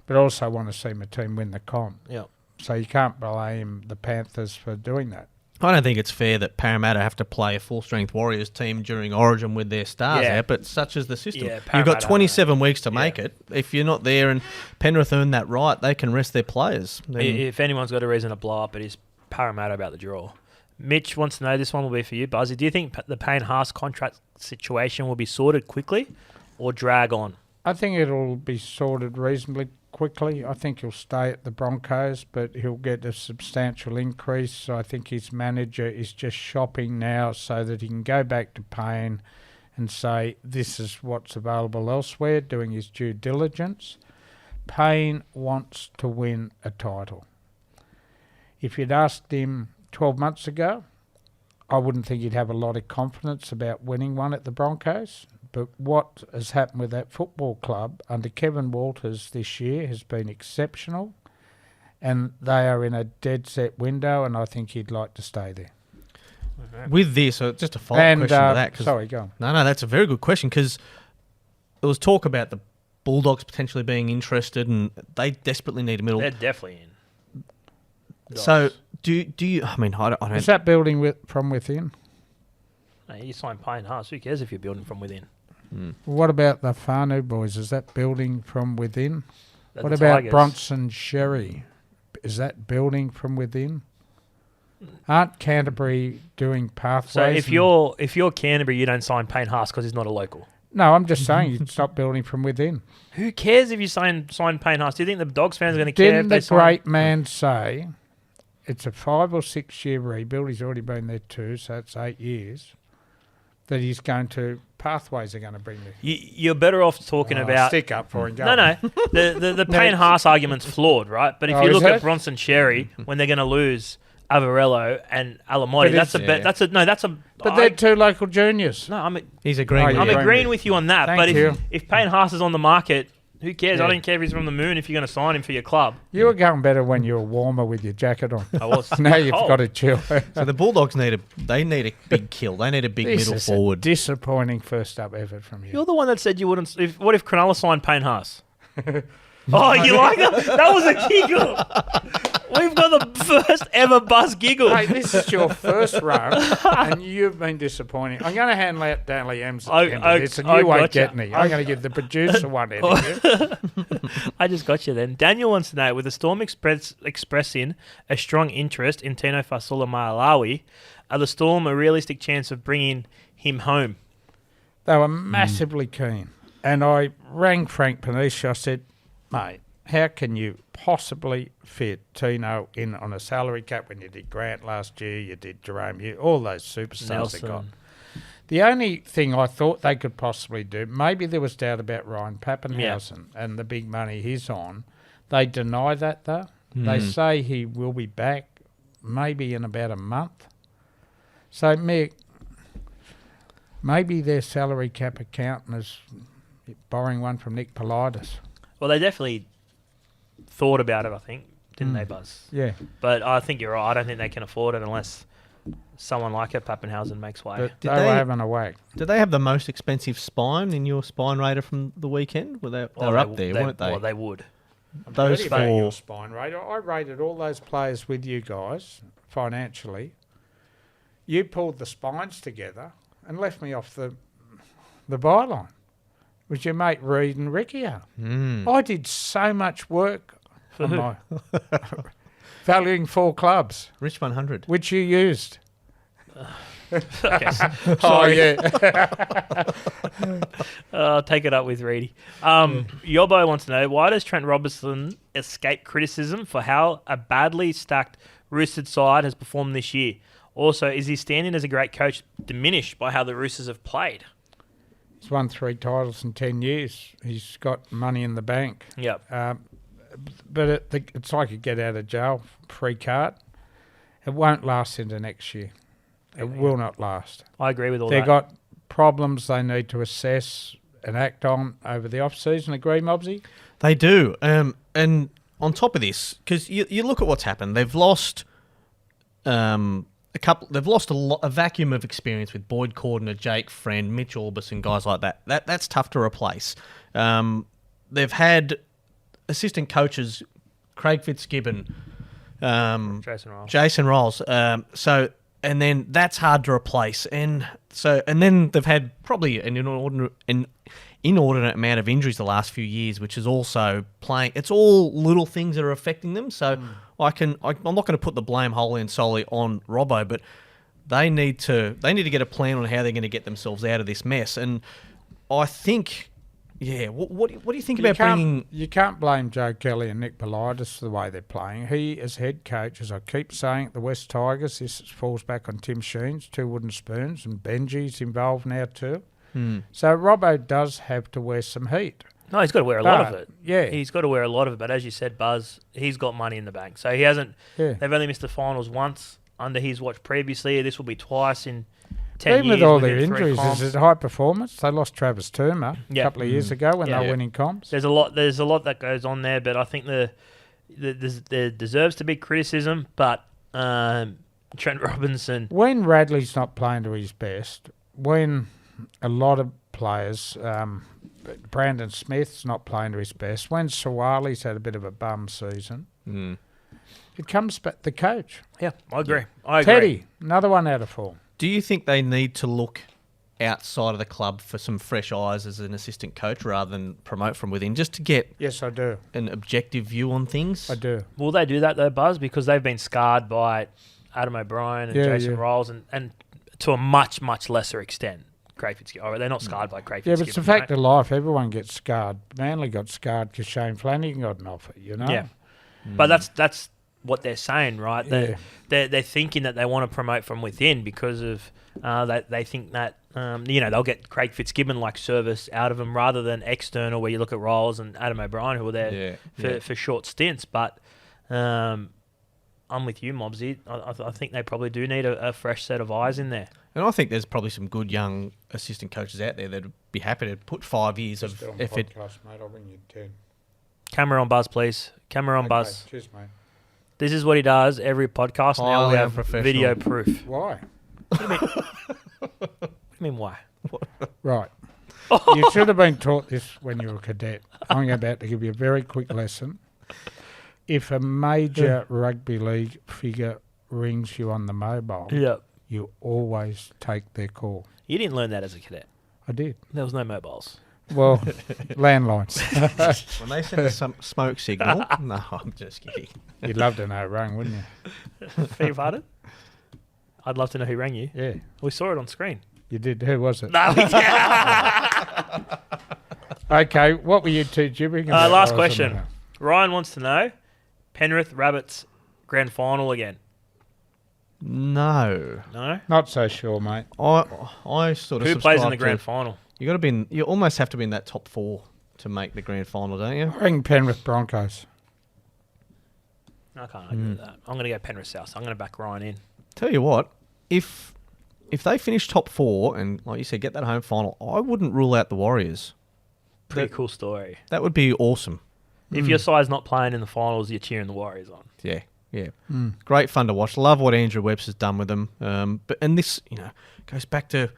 But I also want to see my team win the comp. Yep. So you can't blame the Panthers for doing that. I don't think it's fair that Parramatta have to play a full-strength Warriors team during Origin with their stars Yeah. out, but such is the system. Yeah, You've got Parramatta, 27 weeks to make yeah. it. If you're not there and Penrith earn that right, they can rest their players. Then If anyone's got a reason to blow up, it is Parramatta about the draw. Mitch wants to know, this one will be for you, Buzzy. Do you think the Payne Haas contract situation will be sorted quickly or drag on? I think it'll be sorted reasonably quickly. I think he'll stay at the Broncos, but he'll get a substantial increase. I think his manager is just shopping now so that he can go back to Payne and say, this is what's available elsewhere, doing his due diligence. Payne wants to win a title. If you'd asked him 12 months ago, I wouldn't think he'd have a lot of confidence about winning one at the Broncos. But what has happened with that football club under Kevin Walters this year has been exceptional, and they are in a dead set window, and I think he'd like to stay there. with this, just a follow-up question to that. 'cause- sorry, go on. No, that's a very good question because there was talk about Bulldogs potentially being interested, and they desperately need a middle. They're definitely in. So do you? I mean, I don't. Is that building from within? No, you sign Payne Haas. Who cares if you're building from within? What about the Whānau boys? Is that building from within? They're What the about Tigers. Bronson Sherry? Is that building from within? Aren't Canterbury doing pathways? So if you're Canterbury, you don't sign Payne Haas because he's not a local. No, I'm just saying you'd stop building from within. Who cares if you sign Payne Haas? Do you think the Dogs fans are going to care Didn't if they the sign? great man say it's a 5 or 6 year rebuild? He's already been there 2, so it's 8 years. That he's going to pathways are going to bring this. You're better off talking about. Stick up for him. Go No, on. the Payne Haas argument's flawed, right? But if Oh, you is look at it? Bronson Sherry when they're going to lose Avarello and Alamotti, But But they're 2 local juniors. He's agreeing. Oh, with yeah. I'm you. agreeing with you on that. Thank but you. if Payne Haas is on the market, who cares? Yeah. I don't care if he's from the moon if you're going to sign him for your club. You were going better when you were warmer with your jacket on. I was. Now you've cold. got to chill. So the Bulldogs need a big kill. They need a big This middle is a forward. disappointing first up effort from you. You're the one that said you wouldn't. What if Cronulla signed Payne Haas? Oh, you like that? That was a giggle. We've got the first ever buzz giggle. Hey, this is your first run, and you've been disappointing. I'm going to hand out Daly M's end of this, and you won't gotcha. get any. I'm going to give the producer one end of you. I just got you then. Daniel wants to know, with the Storm expressing a strong interest in Tino Fasula Malawi, are the Storm a realistic chance of bringing him home? They were massively keen. And I rang Frank Panish. I said, mate, how can you possibly fit Tino in on a salary cap when you did Grant last year, you did Jerome, all those superstars they got? Nelson. The only thing I thought they could possibly do, maybe there was doubt about Ryan Pappenhausen and the big money he's on. They deny that, though. They say he will be back maybe in about a month. So, Mick, maybe their salary cap accountant is borrowing one from Nick Politis. Well, they definitely thought about it, I think, didn't they, Buzz? Yeah. But I think you're right. I don't think they can afford it unless someone like a Pappenhausen makes way. But Did they they- were having a whack. Did they have the most expensive spine in your spine raider from the weekend? Well, they were up there, weren't they? Well, they would. Those Really about four. your spine rate. I rated all those players with you guys financially. You pulled the spines together and left me off the byline. Was your mate Reed and Ricky out? I did so much work For on who? my valuing 4 clubs, Rich 100. which you used. Okay. Oh, yeah. I'll take it up with Reedy. Yobbo wants to know, why does Trent Robinson escape criticism for how a badly stacked Roosters side has performed this year? Also, is his standing as a great coach diminished by how the Roosters have played? He's won 3 titles in 10 years. He's got money in the bank. Yep. But it's like a get out of jail free card. It won't last into next year. It will not last. I agree with all They've that. got problems they need to assess and act on over the off-season. Agree, Mobbsy? They do. And on top of this, because you look at what's happened, they've lost They've lost a vacuum of experience with Boyd Cordner, Jake Friend, Mitch Orbis, and guys like that. That's tough to replace. They've had assistant coaches Craig Fitzgibbon, Jason Rolls. And then that's hard to replace. And then they've had probably an inordinate amount of injuries the last few years, which is also playing. It's all little things that are affecting them. So I'm not going to put the blame wholly and solely on Robbo, but they need to get a plan on how they're going to get themselves out of this mess. And I think, what do you think about bringing? You can't blame Joe Kelly and Nick Politis for the way they're playing. He, as head coach, as I keep saying, at the West Tigers, this falls back on Tim Sheens, 2 wooden spoons, and Benji's involved now too. So Robbo does have to wear some heat. No, he's got to wear a lot of it. Yeah. He's got to wear a lot of it. But as you said, Buzz, he's got money in the bank. So he hasn't. Yeah. They've only missed the finals once under his watch previously. This will be twice in 10 Even years. with all their within 3 injuries, comps. is it high performance? They lost Travis Turmer a Yeah. couple of years ago when Yeah. they were winning comps. There's a lot that goes on there, but I think there deserves to be criticism. But Trent Robinson, When Radley's not playing to his best, when a lot of players, Brandon Smith's not playing to his best. When Sawali's had a bit of a bum season, it comes back the coach. Yeah, I agree. I Teddy, agree. another one out of form. Do you think they need to look outside of the club for some fresh eyes as an assistant coach rather than promote from within, just to get Yes, I do. an objective view on things? I do. Will they do that though, Buzz? Because they've been scarred by Adam O'Brien and Jason Rolls and to a much, much lesser extent, Craig Fitzgibbon. They're not scarred by Craig Yeah, Fitzgibbon. but it's a fact of life. Everyone gets scarred. Manly got scarred because Shane Flanagan got an offer, you know? Yeah. But that's what they're saying, right? They're thinking that they want to promote from within because of they think that they'll get Craig Fitzgibbon like service out of them rather than external, where you look at Rolls and Adam O'Brien who were there for short stints. But I'm with you, Mobbsy. I think they probably do need a fresh set of eyes in there. And I think there's probably some good young assistant coaches out there that'd be happy to put 5 years of effort. Podcast, mate. I'll bring you 10. Camera on Buzz, please. Camera on Buzz. Cheers, mate. This is what he does every podcast. Now we have video proof. Why? What do you mean why? Right. You should have been taught this when you were a cadet. I'm about to give you a very quick lesson. If a major rugby league figure rings you on the mobile, you always take their call. You didn't learn that as a cadet. I did. There was no mobiles. Well, landlines. When they send us some smoke signal, no, I'm just kidding. You'd love to know who rang, wouldn't you? Beg your pardon? I'd love to know who rang you. Yeah. We saw it on screen. You did. Who was it? No, we didn't. Okay, what were you two gibbering about? Last question. Ryan wants to know, Penrith Rabbits grand final again. No. No? Not so sure, mate. I sort of Who plays in the subscribe grand to- final? You almost have to be in that top 4 to make the grand final, don't you? I reckon Penrith Broncos. I can't agree with that. I'm going to go Penrith South. I'm going to back Ryan in. Tell you what, if they finish top 4 and, like you said, get that home final, I wouldn't rule out the Warriors. Pretty cool story. That would be awesome. If your side's not playing in the finals, you're cheering the Warriors on. Yeah. Great fun to watch. Love what Andrew Webster's done with them. And this, goes back to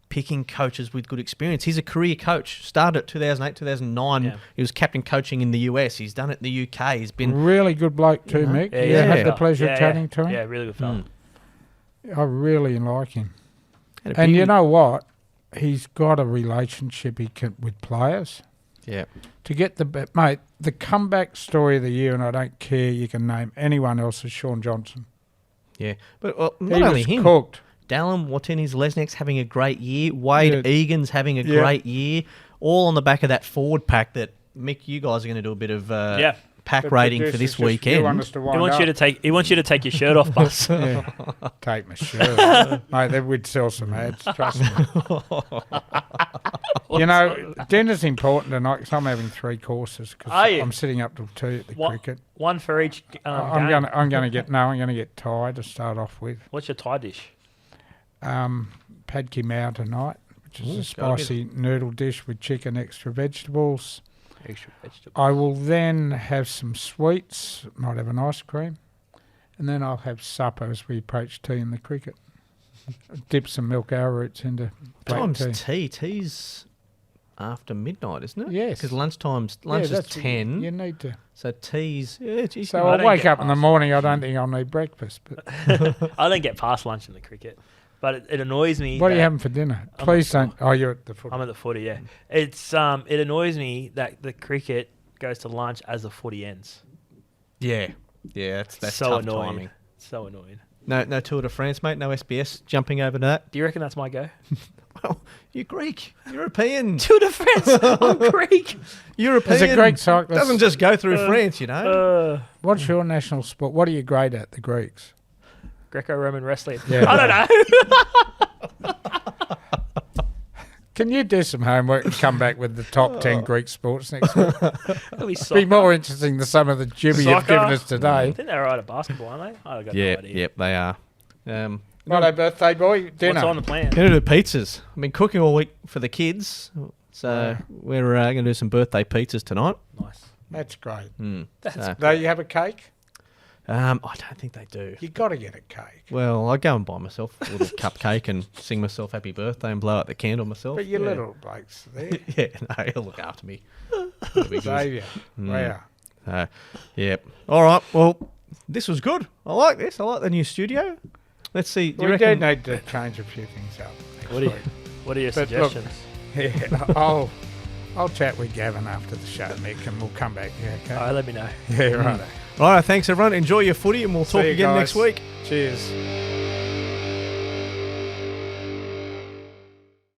picking coaches with good experience. He's a career coach. Started at 2008, 2009. Yeah. He was captain coaching in the US. He's done it in the UK. He's been Really good bloke too, Mick. Yeah, You yeah. had the pleasure of chatting to him. Yeah, really good fella. I really like him. had a And big- you know what? He's got a relationship with players. Yeah. To get mate, the comeback story of the year, and I don't care, you can name anyone else, is Sean Johnson. Yeah. But not He only was him. cooked. Dallin, Watinis, Lesniak's having a great year. Wade Egan's having a Yeah. great year. All on the back of that forward pack that, Mick, you guys are going to do a bit of pack The rating for producers this just want weekend. us to He wind wants up. you to take your shirt off, Buzz. Yeah. Take my shirt. Mate, then we'd sell some ads, trust me. Dinner's important tonight because I'm having 3 courses because Are you? I'm sitting up till 2 at the cricket. One for each I'm game. going to get Thai to start off with. What's your Thai dish? Pad Ki Mao tonight, which is a gotta spicy noodle dish with chicken, extra vegetables. Extra vegetable. I will then have some sweets, might have an ice cream, and then I'll have supper as we approach tea and the cricket. Dip some milk arrowroots into black Time's tea. Tea's after midnight, isn't it? Yes. Because lunch Yeah, is that's- 10. You need to. So tea's... Yeah, geez, So I I'll don't wake get up in the past- morning, I don't think I'll need breakfast. But I don't get past lunch in the cricket, but it annoys me. what are you that- having for dinner? Please don't. Oh, you're at the football. I'm at the footy. Yeah, it's it annoys me that the cricket goes to lunch as the footy ends. Yeah, that's so tough annoying. timing. So annoying. No Tour de France, mate. No SBS jumping over to that. Do you reckon that's my go? Well, you're Greek. European. Tour de France. I'm Greek. European. As a Greek cyclist, doesn't just go through France, you know. what's your national sport? What are you great at, the Greeks? Greco-Roman wrestling. Yeah. I don't know. Can you do some homework and come back with the top 10 Greek sports next week? It'll be Be soccer. more interesting than some of the gibber you've Soccer. given us I today. think they're right at basketball, aren't they? I got no Yeah, idea. yep, they are. Righto, birthday boy, dinner. What's on the plan? Going to do pizzas. I've been cooking all week for the kids, so we're going to do some birthday pizzas tonight. Nice. That's great. That's So, Do you have a cake? I don't think they do. You got to get a cake. Well, I go and buy myself a little cupcake and sing myself happy birthday and blow out the candle myself. But your little blokes there. Yeah, no, he'll look after me. That'll be good. Xavier. Wow. Yep. All right. Well, this was good. I like this. I like the new studio. Let's see. Do you We do reckon? need to change a few things up. What are your But look, suggestions? Yeah, I'll chat with Gavin after the show, Mick, and we'll come back. Yeah, okay? All right, let me know. Yeah, right. All right. Thanks, everyone. Enjoy your footy, and we'll talk See you again guys. next week. Cheers.